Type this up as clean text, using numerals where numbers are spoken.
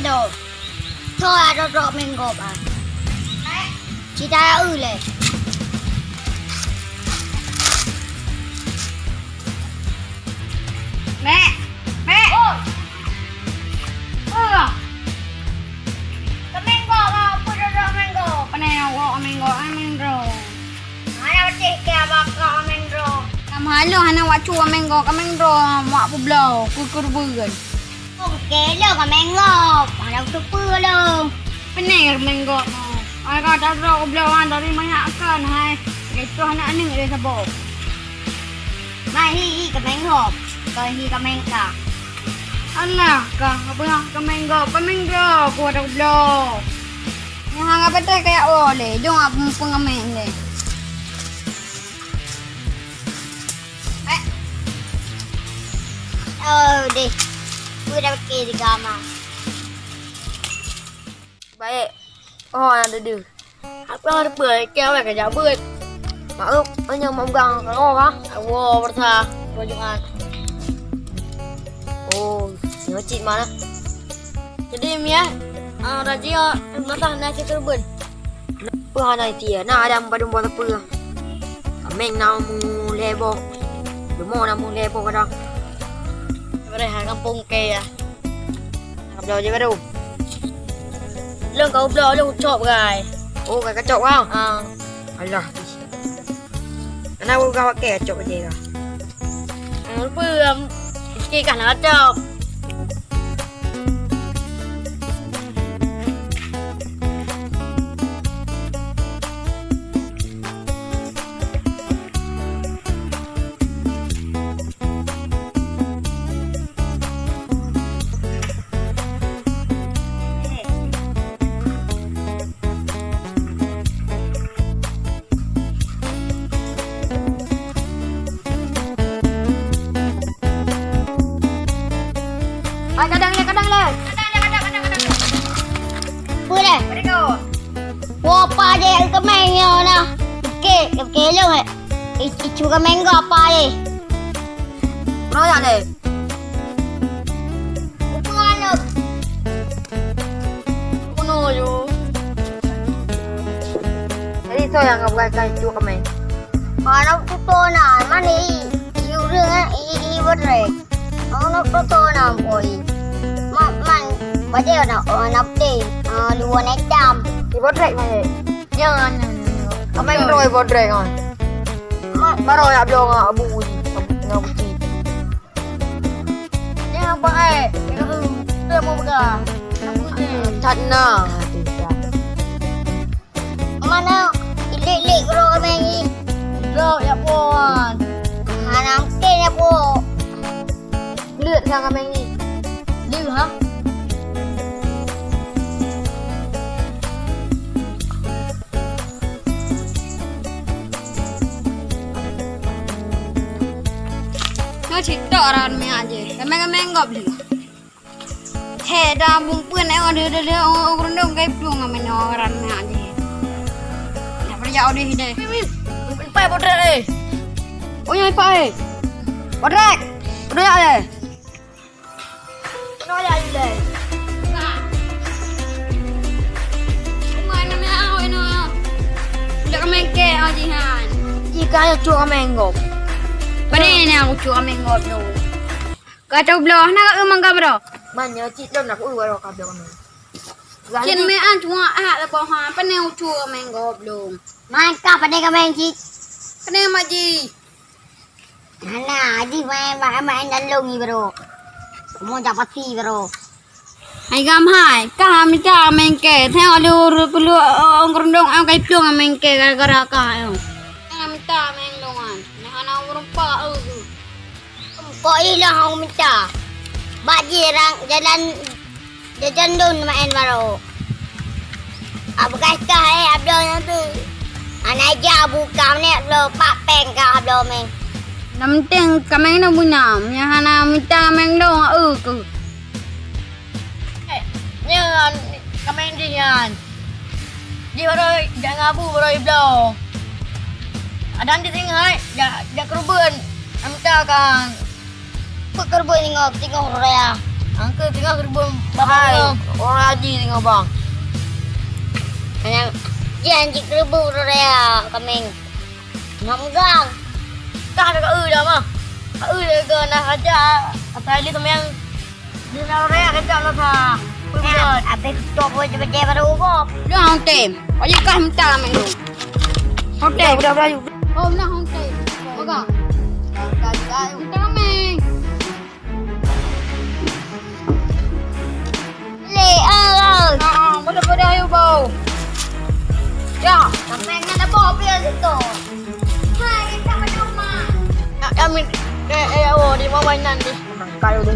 đâu thôi à rồi rồi mình gộp à chị ta lên mẹ ôi cái mình gộp à bây giờ mình gộp cái này nào gộp mình rồi nói đâu chị kìa bạc gộp mình rồi làm hai lượng hai nào chua mình gộp cái mình rồi mọi bụp lầu cứ bự Oke, lo kameng go. Parang tupu lo. Pening kameng go. Ay ka taro oblawan dari maya kan hai. Ito hana aning rin sa bo. Mai hi kameng go. Ko hi kameng ka. Ala ka, apa kameng go ko da oblo. Yang hanga betul kayak ole, jong apa pengamen le. Oh, deh. Udah pakai di kamar. Baik. Oh, ada dia. Apa ada bơi kéo về cái giáo bơi. Mà ở nhà mong gần cái ô hả? Wow, bớt thà. Rồi chúng ăn. Oh, nhớ chị mà đó. Jadi Mia, Raja mata nasi kerbun. Apa này thì na ada pada buat apa? Ameng na mu lebo. Demo na mu lebo kadang. Đây hàng kampung kìa gặp rồi chứ đâu lương có đó đâu trộm gài ô cái trộm không à là cái nào gặp kẻ trộm gì rồi bữa kia cả nó trộm kadang le. Boleh. Wo apa je kameng yo na. Ke lo he. Ichu kameng go apa je. Nói ra này Pengano. kuno yo jadi tôi yang gặp cái chua của mình Mana tuto na mani. Iu rương i batre. Ono tuto na boy. Man bây na update. Luan exam. thì bớt rậy mà vậy nhưng có mình rồi bớt rậy rồi bắt rồi áp dụng ở bù gì ngọc gì Nhưng không phải. Đưa một cái. thật nè Mana ilik ro kami rồi ya pun hanam ke ya po lượn sang cái mình đi liu hả nó chỉ đỡ ra mẹ gì cái mấy ngọc đi thế ra bung bươn này ở đây ông đông cái pluông mà mình nó ra mẹ gì ya bây giờ đi đây phải bớt rậy ôi nhai phải bớt rậy đây nói là gì đây Jika chua mango, beri ni aku chua mango tu. Kacau belah nak emang kau bro? Mana cik dah nak ular kau belah ni. Cik me an cuma le bawah apa ni chua mango belum. mai ka pada kami cik Kena maji. Hana di mai nalung ni bro mau dapat si bro Hai gam hai, kah minta mengke. Tengok dulu orang kerundung ang kai pluang mengke gara-gara kah. Kah minta menglongan. Nah ana urang pa kok ilang aku minta baji rang jalan dun main bro abu kah abdol tu anak aja buka ni lo pak peng ka abdol men Nam ting kameng na bunyam. Nya hana minta menglong ke. Jangan kameng dian. Di baru jangan abu baru iblo. Ada nanti tinggal ya kerubun. Amta kan. Kerubun tengok raya. Uncle tengah kebun bapak. Orang haji tengah bang. Anak janji kerubu rea kameng. Namgang. Tak ada kat dah mah. Kat ke nak ajak. Atai li yang dia nak raya kejap lah tak. Betul. Apa tu pun cepat pada ubah. Dah hang tem. Ayah kah minta ameng tu. Hang tem. Budak. Oh nah hang tem. Okah. Dah minta ameng. Boleh ayo bau. Ya, ameng ada bawa pergi situ. Hai, kita pada rumah. Amin. Oh, di mana mainan ni? Kalau tu.